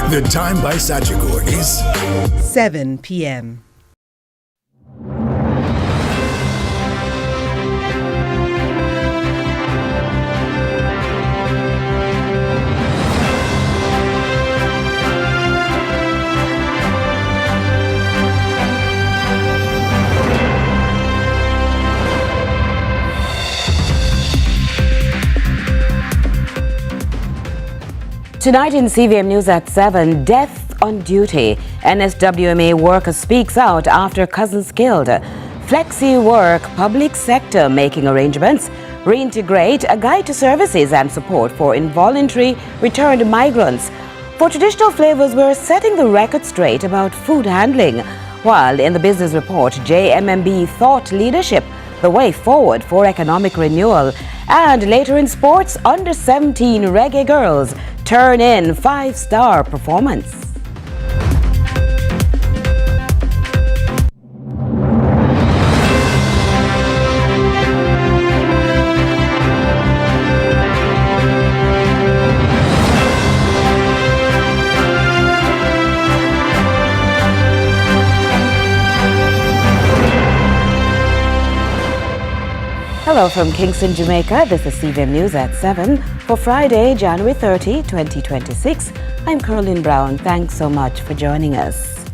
The time by Sagicor is 7 p.m. Tonight in CVM News at 7, death on duty. NSWMA worker speaks out after cousins killed. Flexi-work, public sector making arrangements. Reintegrate, a guide to services and support for involuntary returned migrants. For traditional flavors, we're setting the record straight about food handling. While in the business report, JMMB thought leadership the way forward for economic renewal. And later in sports, under 17 reggae girls turn in 5-star performance. Hello from Kingston, Jamaica. This is CVM News at 7 for Friday, January 30, 2026. I'm Caroline Brown. Thanks so much for joining us.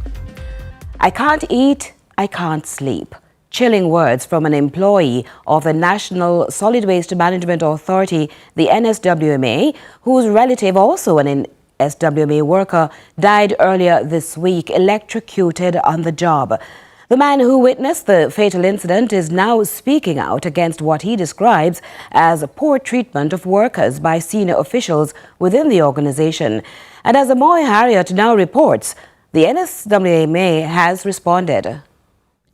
I can't eat, I can't sleep. Chilling words from an employee of the National Solid Waste Management Authority, the NSWMA, whose relative, also an NSWMA worker, died earlier this week, electrocuted on the job. The man who witnessed the fatal incident is now speaking out against what he describes as poor treatment of workers by senior officials within the organization. And as Amoy Harriet now reports, the NSWMA has responded.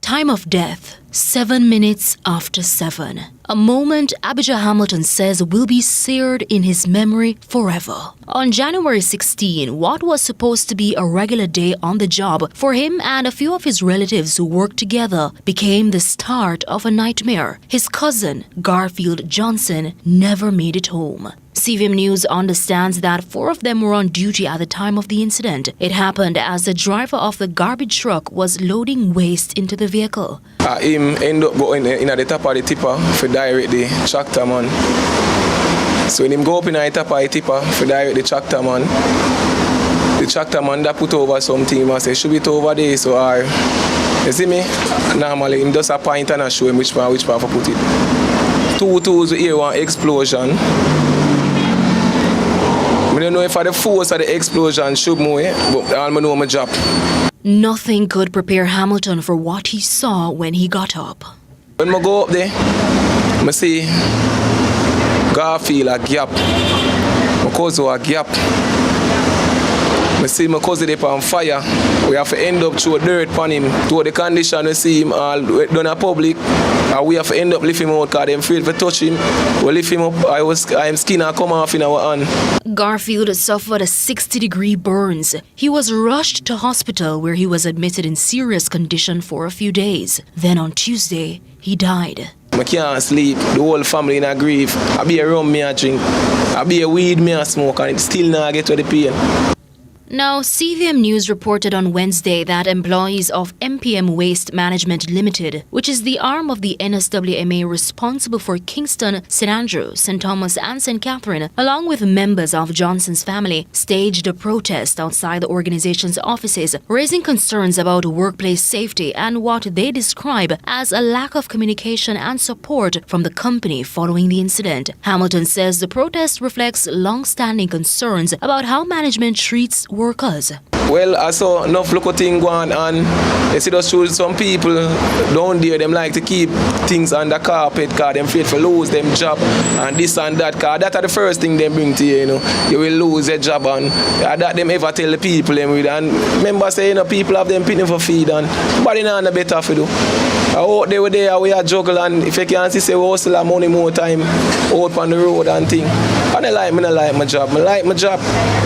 Time of death, 7 minutes after 7. A moment Abijah Hamilton says will be seared in his memory forever. On January 16, what was supposed to be a regular day on the job for him and a few of his relatives who worked together became the start of a nightmare. His cousin, Garfield Johnson, never made it home. CVM News understands that 4 of them were on duty at the time of the incident. It happened as the driver of the garbage truck was loading waste into the vehicle. Him end up going in the top of the tipper for direct the tractor man. So when him go up in the top of the tipper for direct the tractor man that put over something and say, should it over there? So you see me? Normally him just a point and a show him which part for put it. 2 tools here one explosion. I don't know if the force of the explosion should move, but I know my job. Nothing could prepare Hamilton for what he saw when he got up. When I go up there, I see Garfield a gap, my cousin a gap. I see my cousin there on fire. We have to end up through dirt on him. To the condition we see him all done in public. And we have to end up lifting him out because them afraid to touch him. We lift him up, I'm skin and come off in our hand. Garfield suffered a 60-degree burns. He was rushed to hospital where he was admitted in serious condition for a few days. Then on Tuesday, he died. I can't sleep, the whole family in a grief. I be a rum me a drink, I be a weed me a smoke, and it still not get to the pain. Now, CVM News reported on Wednesday that employees of MPM Waste Management Limited, which is the arm of the NSWMA responsible for Kingston, St. Andrew, St. Thomas and St. Catherine, along with members of Johnson's family, staged a protest outside the organization's offices, raising concerns about workplace safety and what they describe as a lack of communication and support from the company following the incident. Hamilton says the protest reflects long-standing concerns about how management treats workers. Well, I saw enough local thing going on. You see those shows, some people down there, them like to keep things under carpet because them afraid to lose them job and this and that, because that's the first thing they bring to you, you know. You will lose your job and that them ever tell the people them with. And remember say, you know, people have them picking for feed and nobody not better for do. Out there, we are juggle, and if you can see, say we hustle our money more time out on the road and thing. And I like my job. I like my job,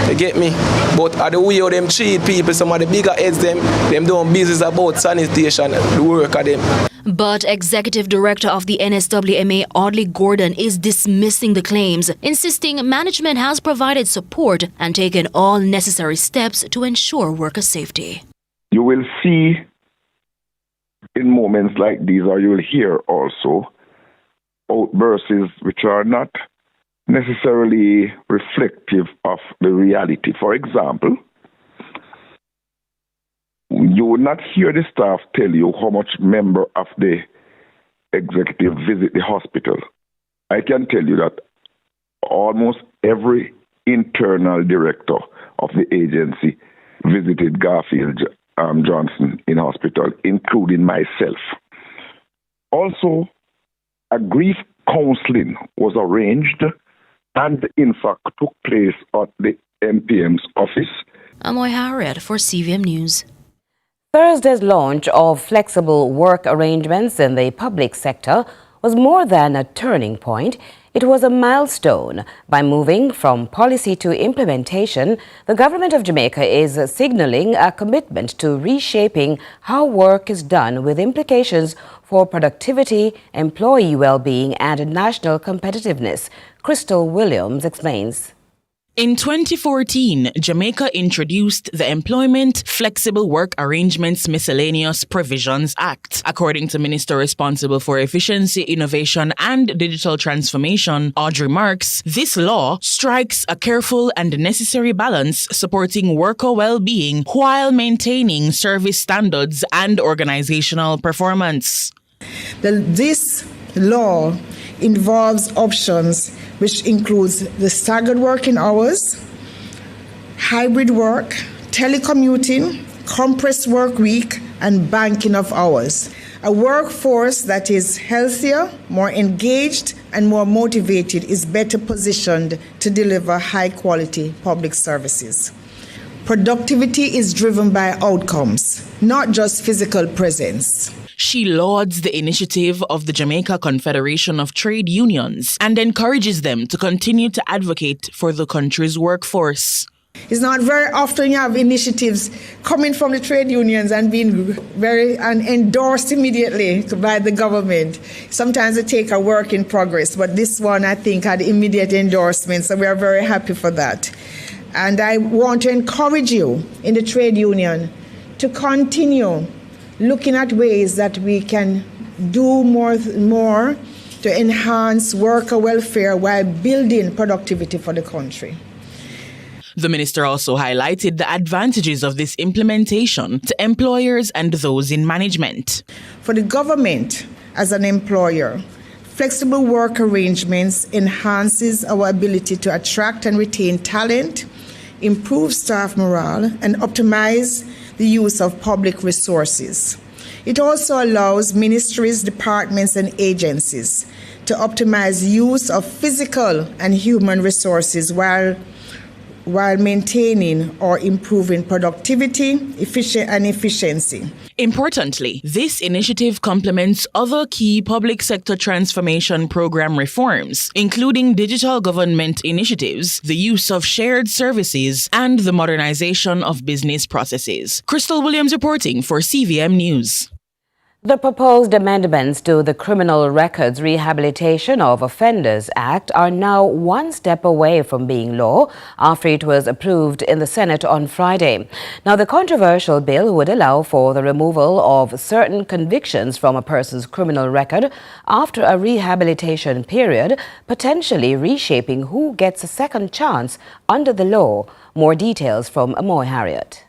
you get me? But at the way of them treat people, some of the bigger heads, them doing business about sanitation, the work of them. But Executive Director of the NSWMA, Audley Gordon, is dismissing the claims, insisting management has provided support and taken all necessary steps to ensure worker safety. You will see in moments like these, or you will hear also, outbursts which are not necessarily reflective of the reality. For example, you will not hear the staff tell you how much member of the executive visit the hospital. I can tell you that almost every internal director of the agency visited Garfield Johnson in hospital, including myself. Also, a grief counseling was arranged and in fact took place at the MPM's office. Amoy Harriet for CVM News. Thursday's launch of flexible work arrangements in the public sector was more than a turning point. It was a milestone. By moving from policy to implementation, the government of Jamaica is signaling a commitment to reshaping how work is done, with implications for productivity, employee well-being and national competitiveness. Crystal Williams explains. In 2014, Jamaica introduced the Employment Flexible Work Arrangements Miscellaneous Provisions Act. According to Minister responsible for Efficiency, Innovation and Digital Transformation, Audrey Marks, this law strikes a careful and necessary balance supporting worker well-being while maintaining service standards and organizational performance. This law involves options which includes the staggered working hours, hybrid work, telecommuting, compressed work week, and banking of hours. A workforce that is healthier, more engaged, and more motivated is better positioned to deliver high-quality public services. Productivity is driven by outcomes, not just physical presence. She lauds the initiative of the Jamaica Confederation of Trade Unions and encourages them to continue to advocate for the country's workforce. It's not very often you have initiatives coming from the trade unions and being endorsed immediately by the government. Sometimes they take a work in progress, but this one I think had immediate endorsement, so we are very happy for that. And I want to encourage you in the trade union to continue looking at ways that we can do more to enhance worker welfare while building productivity for the country. The minister also highlighted the advantages of this implementation to employers and those in management. For the government as an employer, flexible work arrangements enhances our ability to attract and retain talent, improve staff morale, and optimize the use of public resources. It also allows ministries, departments, and agencies to optimize use of physical and human resources while maintaining or improving productivity, efficiency. Importantly, this initiative complements other key public sector transformation program reforms, including digital government initiatives, the use of shared services, and the modernization of business processes. Crystal Williams reporting for CVM News. The proposed amendments to the Criminal Records Rehabilitation of Offenders Act are now one step away from being law after it was approved in the Senate on Friday. Now, the controversial bill would allow for the removal of certain convictions from a person's criminal record after a rehabilitation period, potentially reshaping who gets a second chance under the law. More details from Amoy Harriet.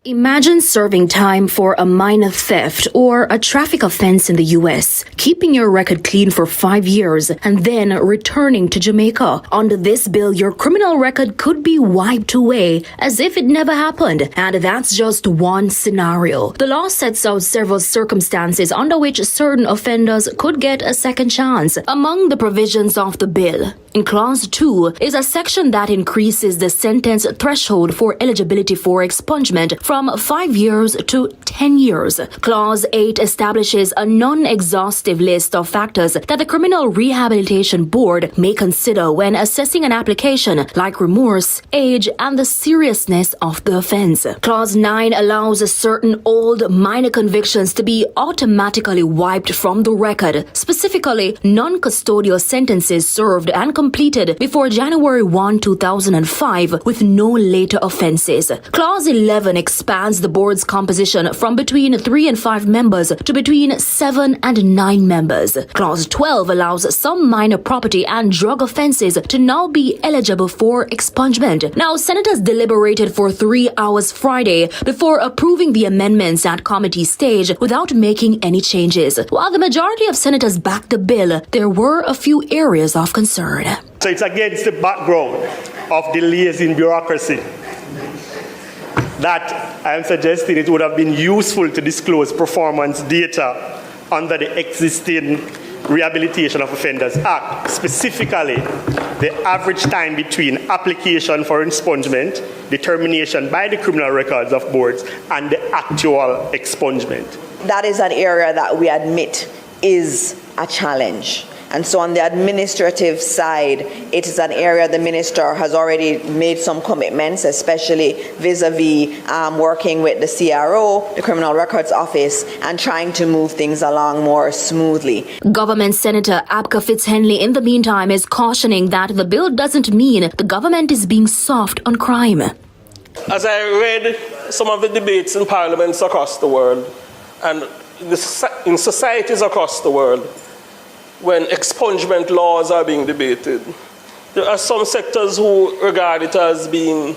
Imagine serving time for a minor theft or a traffic offense in the U.S., keeping your record clean for 5 years, and then returning to Jamaica. Under this bill, your criminal record could be wiped away as if it never happened. And that's just one scenario. The law sets out several circumstances under which certain offenders could get a second chance. Among the provisions of the bill, In Clause 2 is a section that increases the sentence threshold for eligibility for expungement from 5 years to 10 years. Clause 8 establishes a non-exhaustive list of factors that the Criminal Rehabilitation Board may consider when assessing an application, like remorse, age, and the seriousness of the offense. Clause 9 allows certain old minor convictions to be automatically wiped from the record, specifically non-custodial sentences served and completed before January 1, 2005 with no later offenses. Clause 11 expands the board's composition from between 3 and 5 members to between 7 and 9 members. Clause 12 allows some minor property and drug offenses to now be eligible for expungement. Now, senators deliberated for 3 hours Friday before approving the amendments at committee stage without making any changes. While the majority of senators backed the bill, there were a few areas of concern. So it's against the background of delays in bureaucracy that I am suggesting it would have been useful to disclose performance data under the existing Rehabilitation of Offenders Act, specifically the average time between application for expungement, determination by the criminal records of boards, and the actual expungement. That is an area that we admit is a challenge. And so on the administrative side, it is an area the minister has already made some commitments, especially vis-a-vis working with the CRO, the Criminal Records Office, and trying to move things along more smoothly. Government Senator Abka Fitzhenley, in the meantime, is cautioning that the bill doesn't mean the government is being soft on crime. As I read some of the debates in parliaments across the world and in societies across the world, when expungement laws are being debated, there are some sectors who regard it as being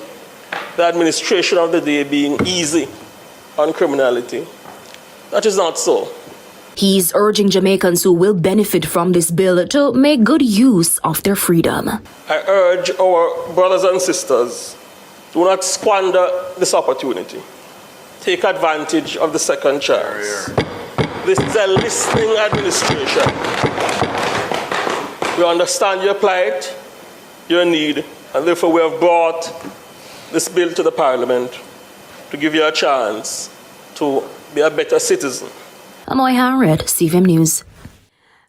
the administration of the day being easy on criminality. That is not so. He's urging Jamaicans who will benefit from this bill to make good use of their freedom. I urge our brothers and sisters, do not squander this opportunity. Take advantage of the second chance. This is a listening administration. We understand your plight, your need, and therefore we have brought this bill to the Parliament to give you a chance to be a better citizen. Amoy Harriet, CVM News.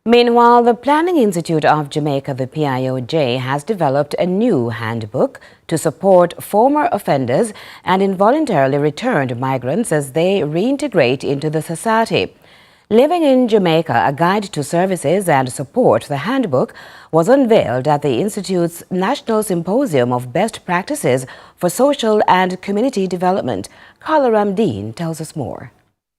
Meanwhile, the Planning Institute of Jamaica, the PIOJ, has developed a new handbook to support former offenders and involuntarily returned migrants as they reintegrate into the society. Living in Jamaica, a guide to services and support, the handbook was unveiled at the Institute's National Symposium of Best Practices for Social and Community Development. Carla Ramdeen tells us more.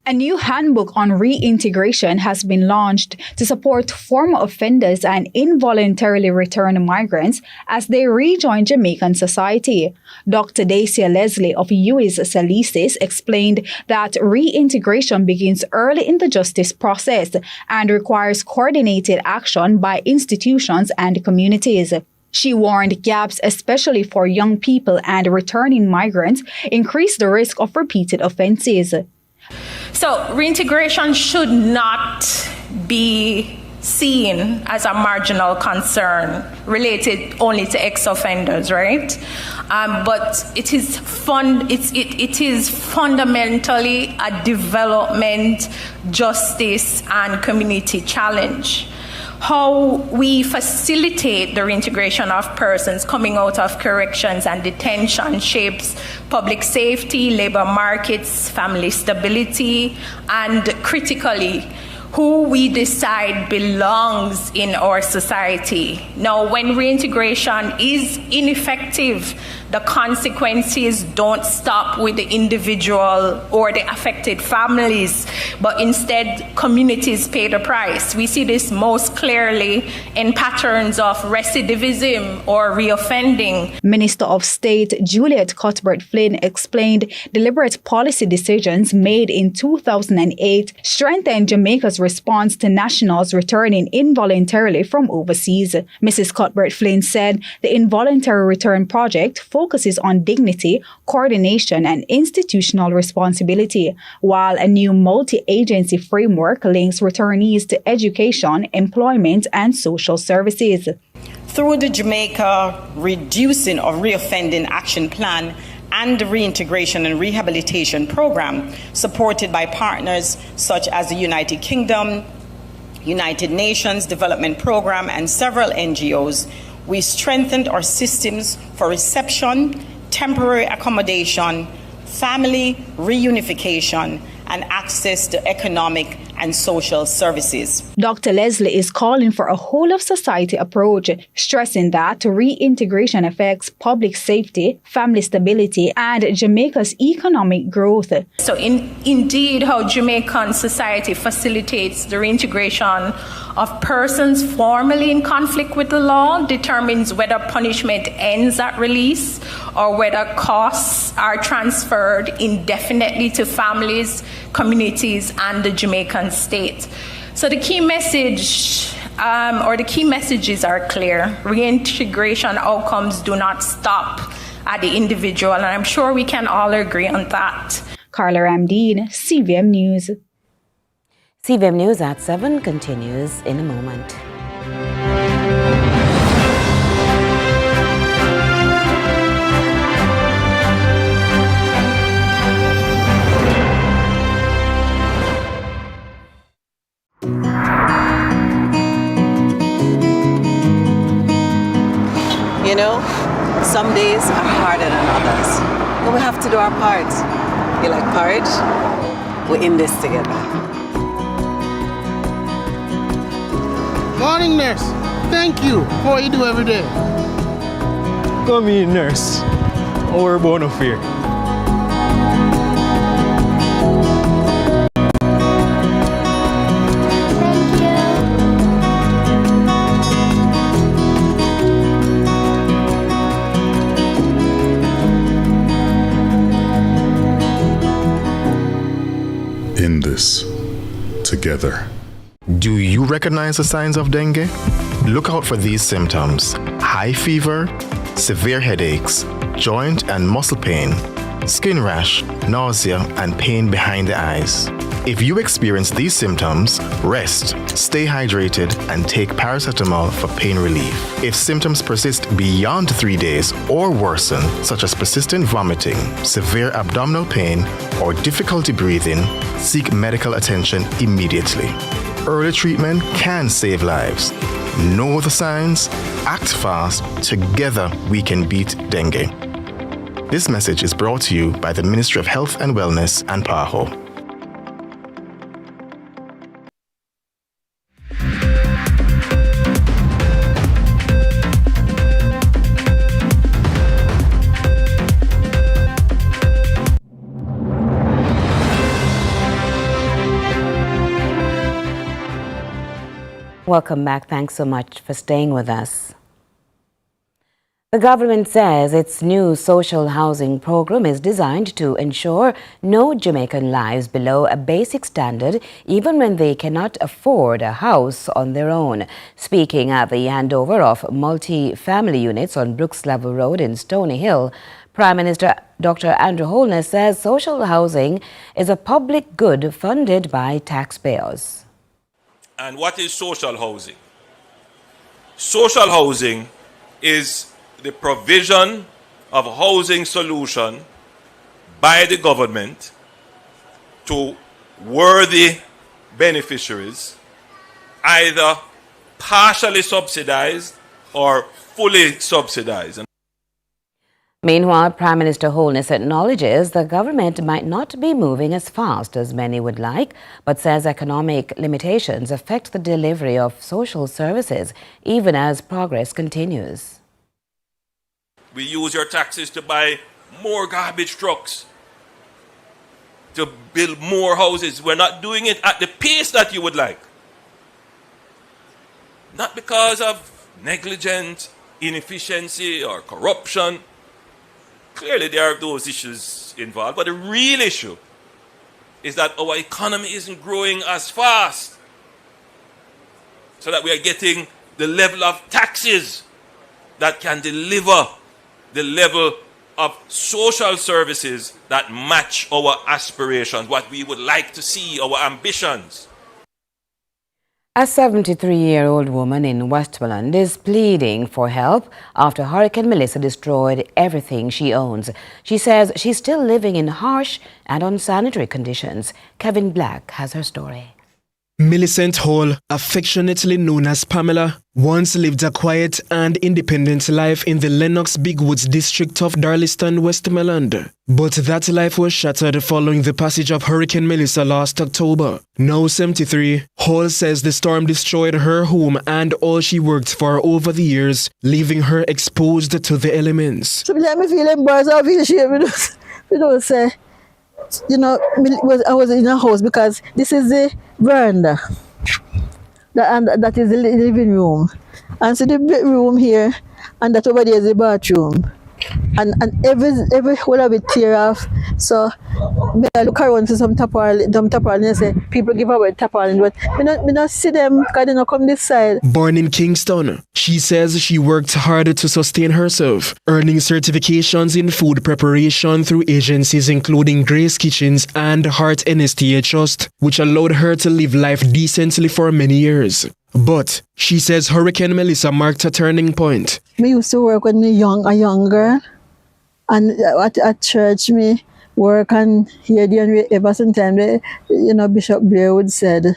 A new handbook on reintegration has been launched to support former offenders and involuntarily returned migrants as they rejoin Jamaican society. Dr. Dacia Leslie of UIS Salisis explained that reintegration begins early in the justice process and requires coordinated action by institutions and communities. She warned gaps, especially for young people and returning migrants, increase the risk of repeated offenses. So reintegration should not be seen as a marginal concern related only to ex-offenders, right? But it is fundamentally a development, justice, and community challenge. How we facilitate the reintegration of persons coming out of corrections and detention shapes public safety, labor markets, family stability, and critically, who we decide belongs in our society. Now, when reintegration is ineffective, the consequences don't stop with the individual or the affected families, but instead communities pay the price. We see this most clearly in patterns of recidivism or reoffending. Minister of State Juliet Cuthbert-Flynn explained deliberate policy decisions made in 2008 strengthened Jamaica's response to nationals returning involuntarily from overseas. Mrs. Cuthbert-Flynn said the Involuntary Return Project focuses on dignity, coordination, and institutional responsibility, while a new multi-agency framework links returnees to education, employment, and social services. Through the Jamaica Reducing or Reoffending Action Plan and the Reintegration and Rehabilitation Program, supported by partners such as the United Kingdom, United Nations Development Program, and several NGOs, we strengthened our systems for reception, temporary accommodation, family reunification, and access to economic and social services. Dr. Leslie is calling for a whole-of-society approach, stressing that reintegration affects public safety, family stability, and Jamaica's economic growth. So indeed, how Jamaican society facilitates the reintegration of persons formerly in conflict with the law determines whether punishment ends at release or whether costs are transferred indefinitely to families, communities, and the Jamaican state. So the key message the key messages are clear. Reintegration outcomes do not stop at the individual, and I'm sure we can all agree on that. Carla Ramdeen, CVM News. CVM News at 7 continues in a moment. You know, some days are harder than others, but we have to do our part. You like porridge? We're in this together. Morning, nurse. Thank you for what you do every day. Come in, nurse. Our bona fide. In this together. Do you recognize the signs of dengue? Look out for these symptoms: high fever, severe headaches, joint and muscle pain, skin rash, nausea, and pain behind the eyes. If you experience these symptoms, rest, stay hydrated, and take paracetamol for pain relief. If symptoms persist beyond 3 days or worsen, such as persistent vomiting, severe abdominal pain, or difficulty breathing, seek medical attention immediately. Early treatment can save lives. Know the signs, act fast, together we can beat dengue. This message is brought to you by the Ministry of Health and Wellness and PAHO. Welcome back. Thanks so much for staying with us. The government says its new social housing program is designed to ensure no Jamaican lives below a basic standard, even when they cannot afford a house on their own. Speaking at the handover of multi-family units on Brooks Level Road in Stony Hill, Prime Minister Dr. Andrew Holness says social housing is a public good funded by taxpayers. And what is social housing? Social housing is the provision of a housing solution by the government to worthy beneficiaries, either partially subsidized or fully subsidized. Meanwhile, Prime Minister Holness acknowledges the government might not be moving as fast as many would like, but says economic limitations affect the delivery of social services, even as progress continues. We use your taxes to buy more garbage trucks, to build more houses. We're not doing it at the pace that you would like. Not because of negligence, inefficiency, or corruption. Clearly, there are those issues involved, but the real issue is that our economy isn't growing as fast, so that we are getting the level of taxes that can deliver the level of social services that match our aspirations, what we would like to see, our ambitions. A 73-year-old woman in Westmoreland is pleading for help after Hurricane Melissa destroyed everything she owns. She says she's still living in harsh and unsanitary conditions. Kevin Black has her story. Millicent Hall, affectionately known as Pamela, once lived a quiet and independent life in the Lennox Big Woods district of Darliston, Westmoreland. But that life was shattered following the passage of Hurricane Melissa last October. Now 73, Hall says the storm destroyed her home and all she worked for over the years, leaving her exposed to the elements. Sometimes I feel embarrassed, I feel ashamed, say, I was in a house because this is the veranda, and that is the living room, and so the bedroom here, and that over there is the bathroom, and every whole of it tear off. So I look around for some tarpaulin, and I say people give away tarpaulin, but me not see them because they not come this side. Born in Kingston, she says she worked hard to sustain herself, earning certifications in food preparation through agencies including Grace Kitchens and Heart NSTA Trust, which allowed her to live life decently for many years. But she says Hurricane Melissa marked a turning point. Me used to work when a young girl, and at church me work and here the ever sometimes Bishop Blair would said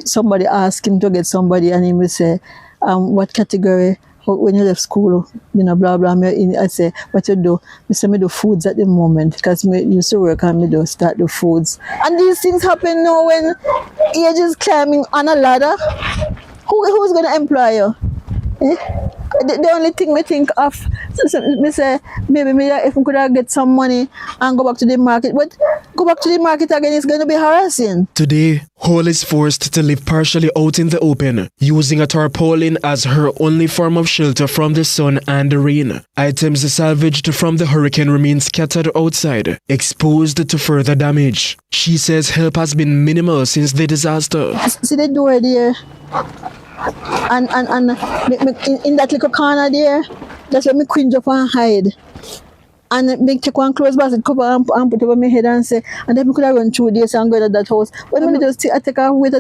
somebody asked him to get somebody and he would say what category when you left school, blah blah. I say what you do. I say me do foods at the moment because me used to work and me do start the foods. And these things happen now when age is climbing on a ladder. Who's gonna employ you? The only thing me think of, me say, maybe if we could get some money and go back to the market, but go back to the market again is going to be harassing. Today, Hall is forced to live partially out in the open, using a tarpaulin as her only form of shelter from the sun and the rain. Items salvaged from the hurricane remain scattered outside, exposed to further damage. She says help has been minimal since the disaster. See the door there? And in that little corner there, that's where me cringe up and hide. And me take one clothes basket cover and put over my head and say, and then me could have run through this and go to that house. When me just take off with.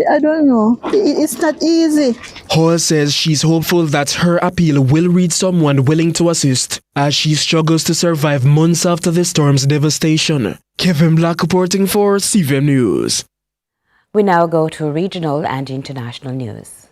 I don't know. It's not easy. Hall says she's hopeful that her appeal will reach someone willing to assist as she struggles to survive months after the storm's devastation. Kevin Black reporting for CVM News. We now go to regional and international news.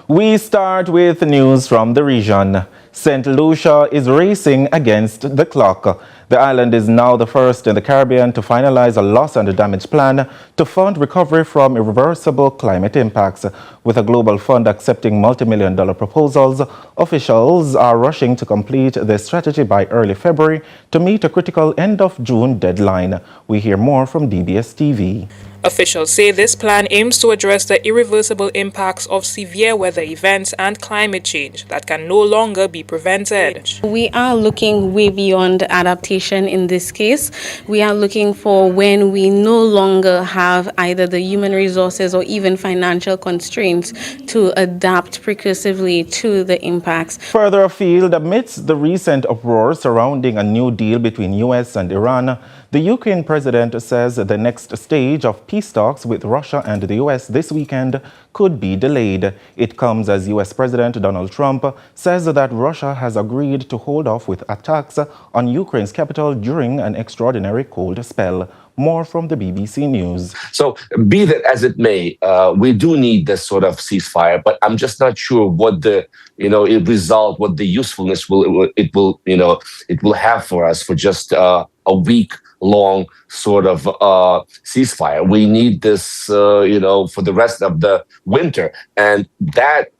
We start with news from the region. St. Lucia is racing against the clock. The island is now the first in the Caribbean to finalize a loss and damage plan to fund recovery from irreversible climate impacts. With a global fund accepting multi-million-dollar proposals, officials are rushing to complete the strategy by early February to meet a critical end of June deadline. We hear more from DBS TV. Officials say this plan aims to address the irreversible impacts of severe weather events and climate change that can no longer be prevented. We are looking way beyond adaptation in this case. We are looking for when we no longer have either the human resources or even financial constraints to adapt precursively to the impacts. Further afield, amidst the recent uproar surrounding a new deal between US and Iran, the Ukraine president says the next stage of peace talks with Russia and the US this weekend could be delayed. It comes as US President Donald Trump says that Russia has agreed to hold off with attacks on Ukraine's capital during an extraordinary cold spell. More from the BBC News. So, be that as it may, we do need this sort of ceasefire, but I'm just not sure what the result, what the usefulness it will have for us for just a week-long sort of ceasefire. We need this, for the rest of the winter, and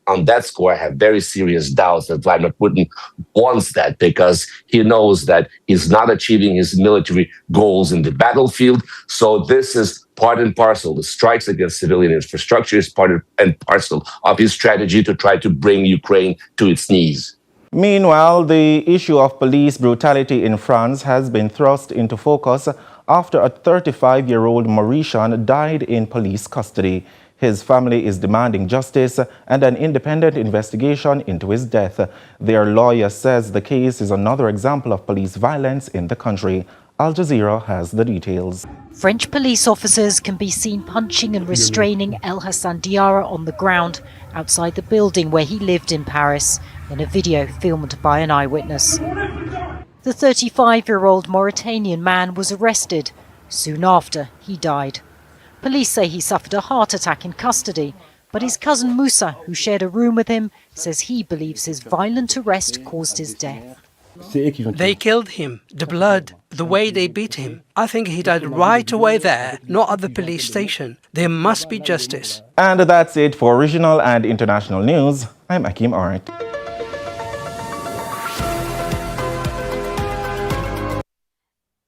on that score, I have very serious doubts that Vladimir Putin wants that because he knows that he's not achieving his military goals in the battlefield. So this is part and parcel. The strikes against civilian infrastructure is part and parcel of his strategy to try to bring Ukraine to its knees. Meanwhile, the issue of police brutality in France has been thrust into focus after a 35-year-old Mauritian died in police custody. His family is demanding justice and an independent investigation into his death. Their lawyer says the case is another example of police violence in the country. Al Jazeera has the details. French police officers can be seen punching and restraining El Hassan Diarra on the ground outside the building where he lived in Paris in a video filmed by an eyewitness. The 35-year-old Mauritanian man was arrested. Soon after, he died. Police say he suffered a heart attack in custody, but his cousin Moussa, who shared a room with him, says he believes his violent arrest caused his death. They killed him. The blood, the way they beat him. I think he died right away there, not at the police station. There must be justice. And that's it for regional and international news. I'm Akim Art.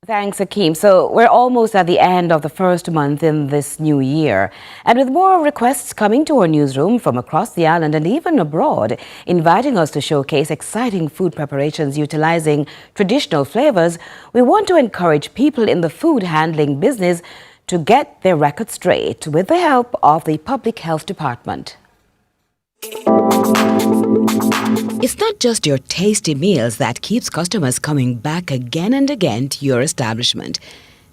Thanks, Akeem. So we're almost at the end of the first month in this new year. And with more requests coming to our newsroom from across the island and even abroad, inviting us to showcase exciting food preparations utilizing traditional flavors, we want to encourage people in the food handling business to get their record straight with the help of the Public Health Department. It's not just your tasty meals that keeps customers coming back again and again to your establishment.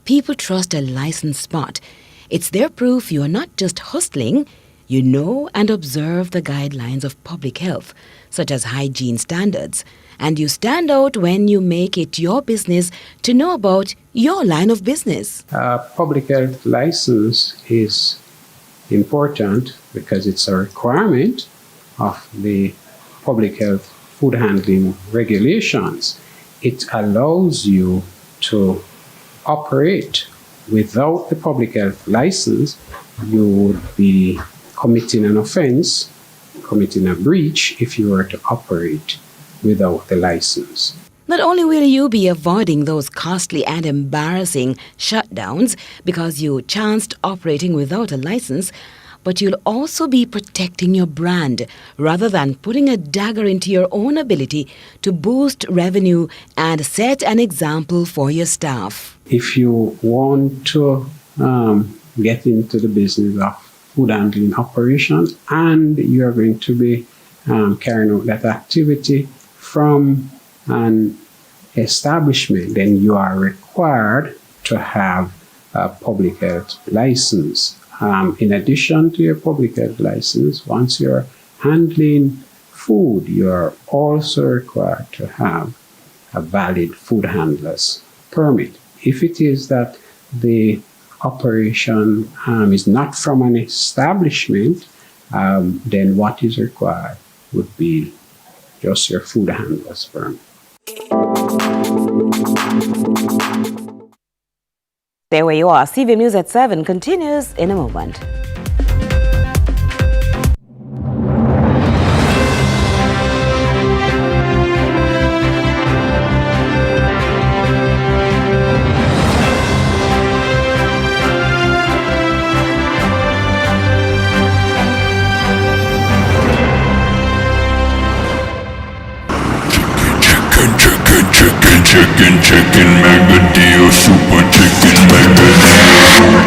People trust a licensed spot. It's their proof you are not just hustling, you know and observe the guidelines of public health, such as hygiene standards. And you stand out when you make it your business to know about your line of business. Public health license is important because it's a requirement of the public health food handling regulations. It allows you to operate. Without the public health license, you would be committing an offense, committing a breach if you were to operate without the license. Not only will you be avoiding those costly and embarrassing shutdowns because you chanced operating without a license, but you'll also be protecting your brand rather than putting a dagger into your own ability to boost revenue and set an example for your staff. If you want to get into the business of food handling operations and you are going to be carrying out that activity from an establishment, then you are required to have a public health license. In addition to your public health license, once you're handling food, you're also required to have a valid food handler's permit. If it is that the operation is not from an establishment, then what is required would be just your food handler's permit. There where you are. CVM News at 7 continues in a moment. Chicken, mega deal, super chicken, mega deal.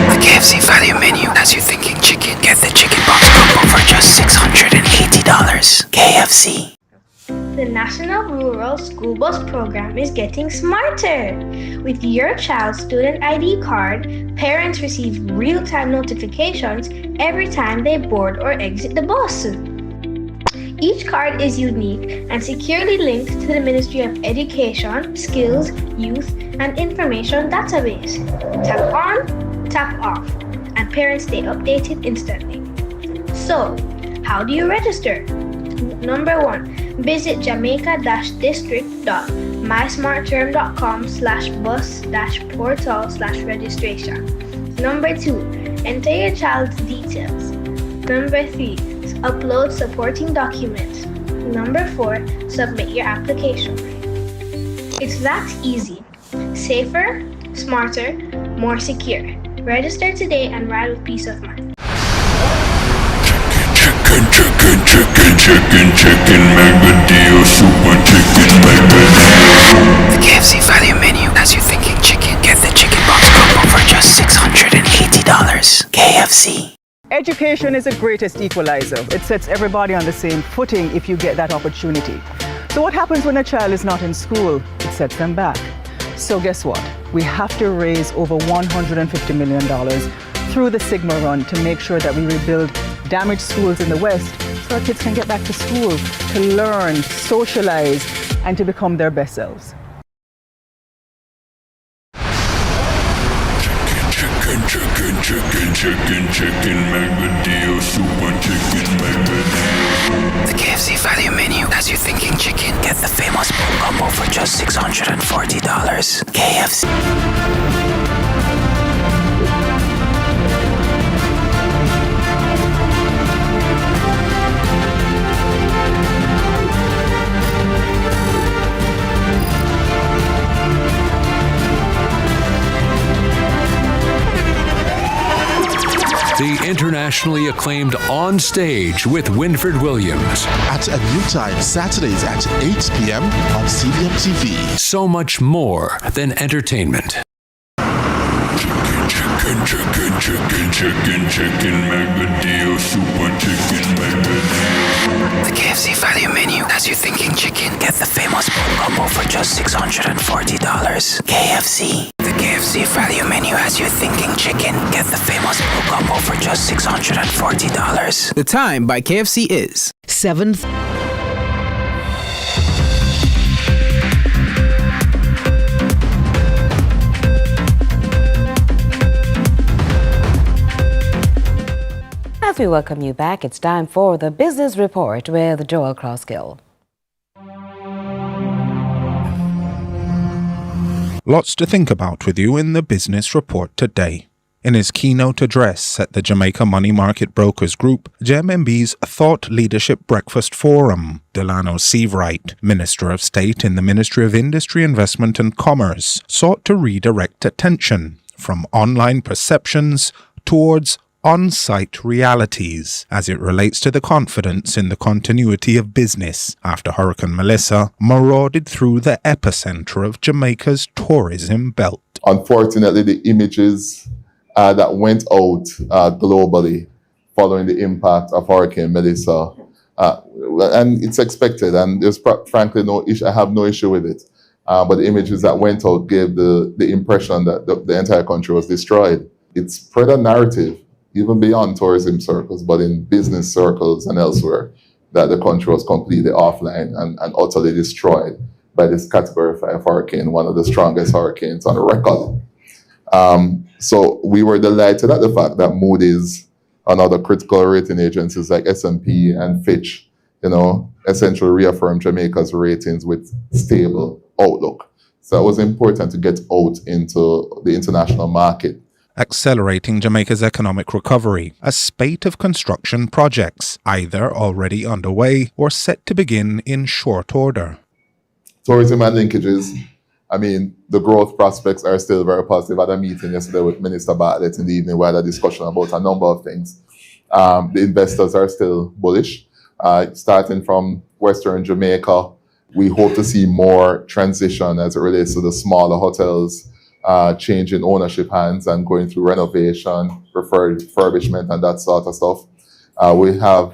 The KFC value menu has you thinking chicken. Get the chicken box combo for just $680. KFC. The National Rural School Bus Program is getting smarter. With your child's student ID card, parents receive real-time notifications every time they board or exit the bus. Each card is unique and securely linked to the Ministry of Education, Skills, Youth, and Information database. Tap on, tap off, and parents stay updated instantly. So, how do you register? Number 1, visit jamaica-district.mysmartterm.com/bus-portal/registration. Number 2, enter your child's details. Number 3, upload supporting documents. Number 4, submit your application. It's that easy. Safer, smarter, more secure. Register today and ride with peace of mind. Chicken, mega deal, super chicken, mega deal. The KFC value menu has you thinking chicken. Get the chicken box combo for just $680. KFC. Education is the greatest equalizer. It sets everybody on the same footing if you get that opportunity. So what happens when a child is not in school? It sets them back. So guess what? we have to raise over $150 million through the Sigma Run to make sure that we rebuild damaged schools in the West so our kids can get back to school, to learn, socialize, and to become their best selves. Chicken, mega deal, super chicken, mega deal. The KFC value menu has you thinking chicken. Get the famous pork combo for just $640. KFC. The internationally acclaimed On Stage with Winford Williams. At a new time, Saturdays at 8 p.m. on CVM TV. So much more than entertainment. Chicken, mega deal, super chicken, mega deal. The KFC value menu has you thinking chicken. Get the famous pork combo for just $640. KFC. The KFC value menu has you thinking chicken. Get the famous pork combo for just $640. The time by KFC is 7th. As we welcome you back, it's time for the Business Report with Joel Crosskill. Lots to think about with you in the Business Report today. In his keynote address at the Jamaica Money Market Brokers Group, JMMB's Thought Leadership Breakfast Forum, Delano Seavright, Minister of State in the Ministry of Industry, Investment and Commerce, sought to redirect attention from online perceptions towards on-site realities as it relates to the confidence in the continuity of business after Hurricane Melissa marauded through the epicenter of Jamaica's tourism belt. Unfortunately, the images that went out globally following the impact of Hurricane Melissa, and it's expected, and there's frankly no issue. I have no issue with it. But the images that went out gave the impression that the entire country was destroyed. It spread a narrative even beyond tourism circles, but in business circles and elsewhere, that the country was completely offline and utterly destroyed by this Category 5 hurricane, one of the strongest hurricanes on record. So we were delighted at the fact that Moody's and other critical rating agencies like S&P and Fitch, essentially reaffirmed Jamaica's ratings with stable outlook. So it was important to get out into the international market. Accelerating Jamaica's economic recovery, a spate of construction projects, either already underway or set to begin in short order. Tourism and linkages, the growth prospects are still very positive. I had a meeting yesterday with Minister Bartlett in the evening. We had a discussion about a number of things. The investors are still bullish. Starting from Western Jamaica, we hope to see more transition as it relates to the smaller hotels, changing ownership hands and going through renovation, refurbishment and that sort of stuff. We have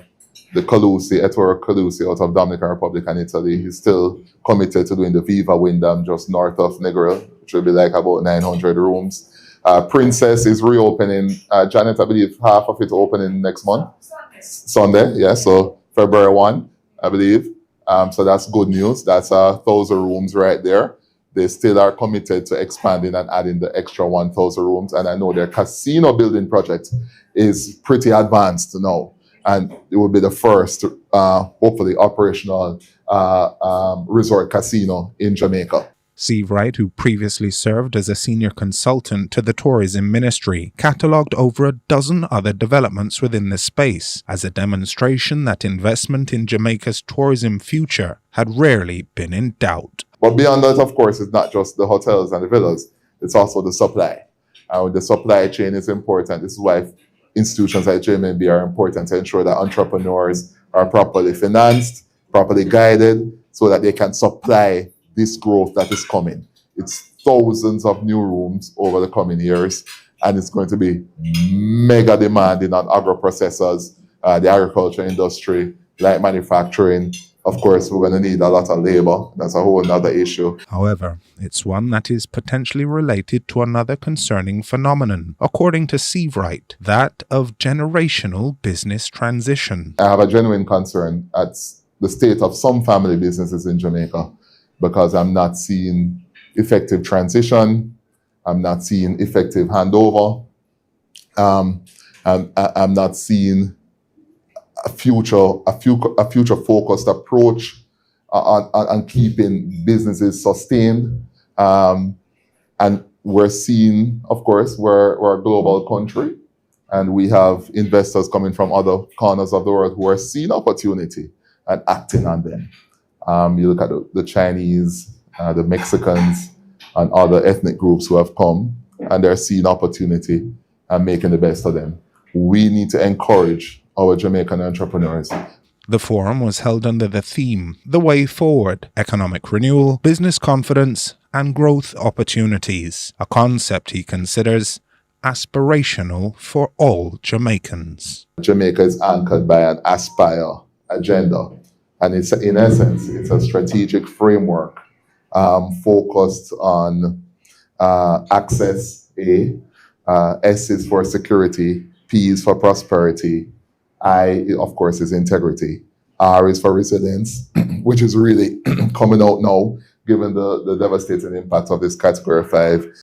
the Ettore Calusi out of Dominican Republic and Italy. He's still committed to doing the Viva Wyndham just north of Negril, which will be like about 900 rooms. Princess is reopening. Janet, I believe half of it opening next month, Sunday. Yeah, so February 1, I believe. So that's good news. That's 1,000 rooms right there. They still are committed to expanding and adding the extra 1,000 rooms. And I know their casino building project is pretty advanced now. And it will be the first, hopefully, operational resort casino in Jamaica. Seavright, who previously served as a senior consultant to the Tourism Ministry, catalogued over a dozen other developments within the space as a demonstration that investment in Jamaica's tourism future had rarely been in doubt. But beyond that, of course, it's not just the hotels and the villas. It's also the supply. The supply chain is important. This is why institutions like JMMB are important to ensure that entrepreneurs are properly financed, properly guided, so that they can supply this growth that is coming. It's thousands of new rooms over the coming years, and it's going to be mega demanding on agro-processors, the agriculture industry, light manufacturing, Of course, we're going to need a lot of labor. That's a whole other issue. However, it's one that is potentially related to another concerning phenomenon, according to CVM, that of generational business transition. I have a genuine concern at the state of some family businesses in Jamaica because I'm not seeing effective transition. I'm not seeing effective handover. I'm not seeing a future focused approach on keeping businesses sustained. And we're seeing, of course, we're a global country, and we have investors coming from other corners of the world who are seeing opportunity and acting on them. You look at the Chinese, the Mexicans, and other ethnic groups who have come, and they're seeing opportunity and making the best of them. We need to encourage our Jamaican entrepreneurs. The forum was held under the theme, The Way Forward, Economic Renewal, Business Confidence, and Growth Opportunities, a concept he considers aspirational for all Jamaicans. Jamaica is anchored by an Aspire agenda, and it's, in essence, it's a strategic framework focused on access, S is for security, P is for prosperity, I, of course, is integrity, R is for resilience, which is really coming out now, given the devastating impact of this Category 5